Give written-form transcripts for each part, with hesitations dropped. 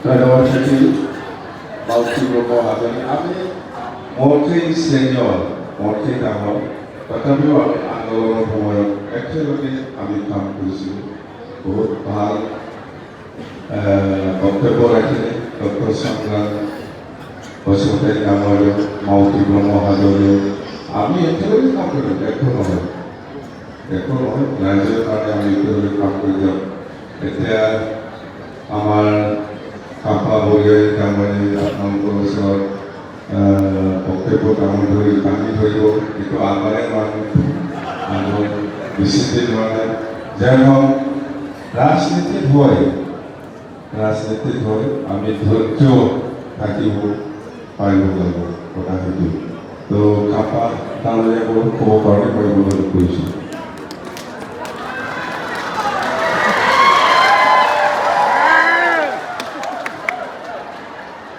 ধন্যবাদ থাকিল মাউসী ব্ৰহ্ম হাজনি। আমি মোতকৈ ছিনিয়ৰ, মোতকৈ ডাঙৰ, তথাপিও আমি আন্দোলনৰ সময়ত একেলগে আমি কাম কৰিছিলোঁ। বহুত ভাল বক্তব্য ৰাখিলে ডক্টৰ সংগ্ৰাম বসুমতাৰী ডাঙৰীয়া, মাউসী ব্ৰহ্ম হাজনি। আমি একেলগে কাম কৰিম, একো নহয় ৰাইজৰ কাৰণে আমি একেলগে কাম কৰি যাম। এতিয়া আমাৰ কাপা বৰীয়াই ডাঙৰীয়াই আপোনালোকৰ ওচৰত বক্তব্য দাঙি ধৰিব, এইটো আগৰে মানুহ আৰু বেছিদিন হোৱা নাই। যেন ৰাজনীতিত হয় আমি ধৈৰ্য থাকিব পাৰিব লাগিব, কথা সেইটো। তো কাপা ডাঙৰীয়া ক'ব কাৰণে কৰিবলৈ কৈছোঁ।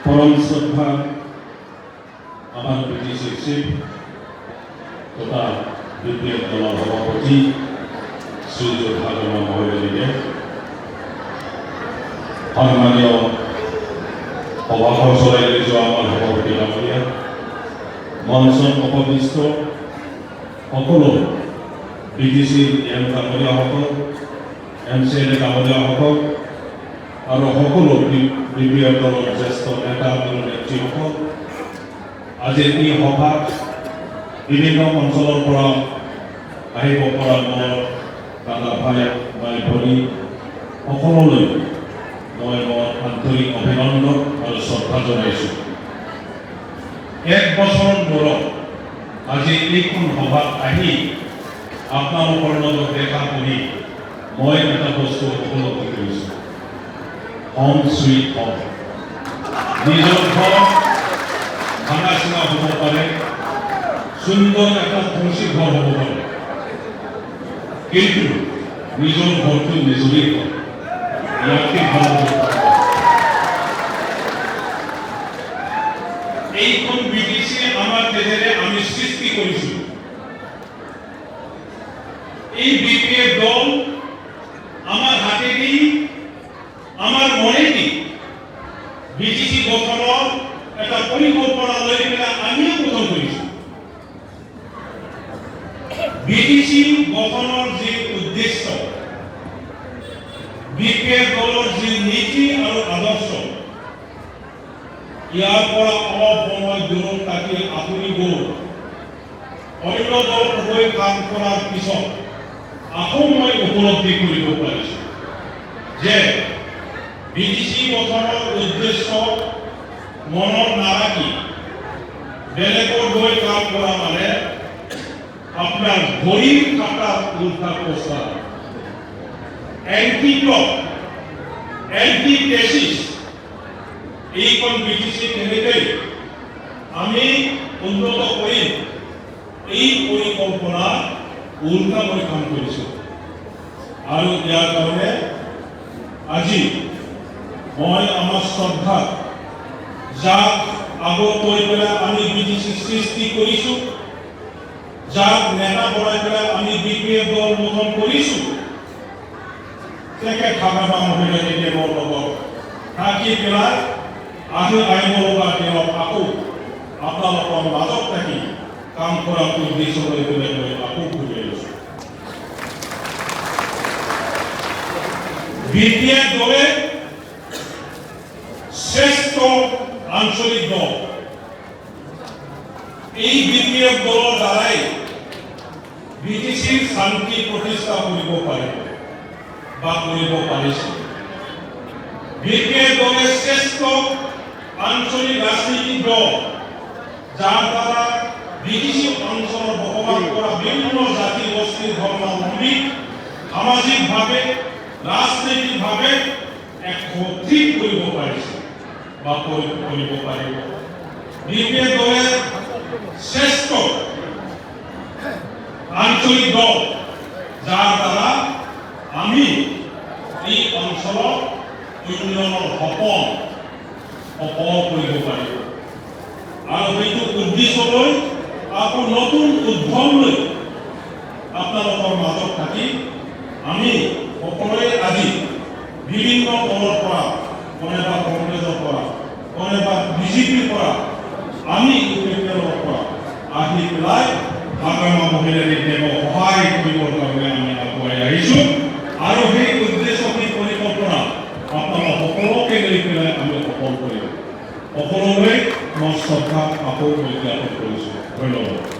পৰম শ্ৰদ্ধা আমাৰ ব্ৰিটিশ চিফ তথা বিপিএফ দলেৰ সভাপতি শ্ৰীযুত হাজনা মহোদয়কে, সন্মানীয় সভাঘৰ চলাই লৈ যোৱা আমাৰ সভাপতি ডাঙৰীয়া, মঞ্চত উপবিষ্ট সকলো বিটিচিৰ এম ডাঙৰীয়াসকল, MCLA ডাঙৰীয়াসকল আৰু সকলো বিপিএফ দলৰ জ্যেষ্ঠ নেতা আৰু নেত্ৰীসকল, আজি এই সভাত বিভিন্ন অঞ্চলৰ পৰা আহিব পৰা মোৰ দাদা ভাই ভনী সকলোলৈ মই মোৰ আন্তৰিক অভিনন্দন আৰু শ্ৰদ্ধা জনাইছোঁ। এক বছৰৰ মূৰত আজি এইখন সভাত আহি আপোনালোকৰ লগত দেখা কৰি মই এটা বস্তু উপলব্ধি কৰিছোঁ। Home sweet home. নিজৰ ঘৰ ভাঙা চিঙা হ'ব পাৰে, সুন্দৰ এটা তুলসী ঘৰ হ'ব পাৰে, কিন্তু নিজৰ ঘৰটো নিজৰেই ঘৰ, ইয়াতকৈ ভাল হ'ব পাৰে। এইখন বিটিচি আমাৰ দেশেৰে আমি সৃষ্টি কৰিছোঁ। এই বিপিএফ দল আমাৰ হাতেদি, আমাৰ মনেদি বিটিচি গঠনৰ এটা পৰিকল্পনা লৈ পেলাই আমিও গঠন কৰিছোঁ। বিটিচি গঠনৰ যি উদ্দেশ্য, বিপিএফ দলৰ যি নীতি আৰু আদৰ্শ, ইয়াৰ পৰা অলপ সময় দূৰত থাকি আপুনি গ'ল অন্য দল হৈ কাম কৰাৰ পিছত আকৌ মই উপলব্ধি কৰিব পাৰিছোঁ যে বিটিচি গঠনৰ উদ্দেশ্য মনত নাৰাখি বেলেগৰ গৈ কাম কৰা মানে আপনাৰ ভৰিৰ কাটা উল্টা প্ৰস্তাব, অ্যান্টি-ক্লক, অ্যান্টি-টেসিস, এইখন বিটিচি কেনেকৈ আমি উন্নত কৰিম, এই পৰিকল্পনা উল্টা মই কাম কৰিছোঁ। আৰু ইয়াৰ কাৰণে আজি মই আমাৰ শ্ৰদ্ধা যাক আগত কৈ পেলাই আমি বিটিচি সৃষ্টি কৰিছোঁ, যাক নেতা বনাই পেলাই আমি বিপিএফ দল গঠন কৰিছোঁ, তেখেত হাজনা মহোদয় এতিয়া মোৰ লগত থাকি পেলাই আহিব লগা তেওঁক আকৌ আপোনালোকৰ মাজত থাকি কাম কৰাৰ উদ্দেশ্য লৈ পেলাই মই আকৌ ঘূৰি আহিছোঁ। বিপিএফ দলে শ্ৰেষ্ঠ আঞ্চলিক দল। এই বিপিএফ দলৰ দ্বাৰাই বিটিচিৰ শান্তি প্ৰতিষ্ঠা কৰিব পাৰিব বা কৰিব পাৰিছে। বিপিএফ দলে শ্ৰেষ্ঠ আঞ্চলিক ৰাজনীতিক দল, যাৰ দ্বাৰা বিটিচি অঞ্চলত বসবাস কৰা বিভিন্ন জাতি গোষ্ঠীৰ ধৰ্মাৱলম্বী সামাজিকভাৱে ৰাজনৈতিকভাৱে একত্ৰিত কৰিব পাৰিছে বা কৰিব পাৰিব। বিপিএফ দলে শ্ৰেষ্ঠ আঞ্চলিক দল, যাৰ দ্বাৰা আমি এই অঞ্চলত উন্নয়নৰ সপোন কৰিব পাৰিব। আৰু সেইটো উদ্দেশ্যলৈ আকৌ নতুন উদ্যম লৈ আপোনালোকৰ মাজত থাকি আমি সকলোৱে আজি বিভিন্ন দলৰ পৰা কোনোবা কংগ্ৰেছ পৰা আমি গোটেইবিলাকৰ পৰা আহি পেলাই আগমা মহিলাৰী দেৱক সহায় কৰিবৰ কাৰণে আমি আগুৱাই আহিছোঁ আৰু সেই উদ্দেশ্য সেই পৰিকল্পনা আপোনালোক সকলোকে লৈ পেলাই আমি সফল কৰিম। সকলোলৈ মই শ্ৰদ্ধা আকৌ জ্ঞাপন কৰিছোঁ। ধন্যবাদ।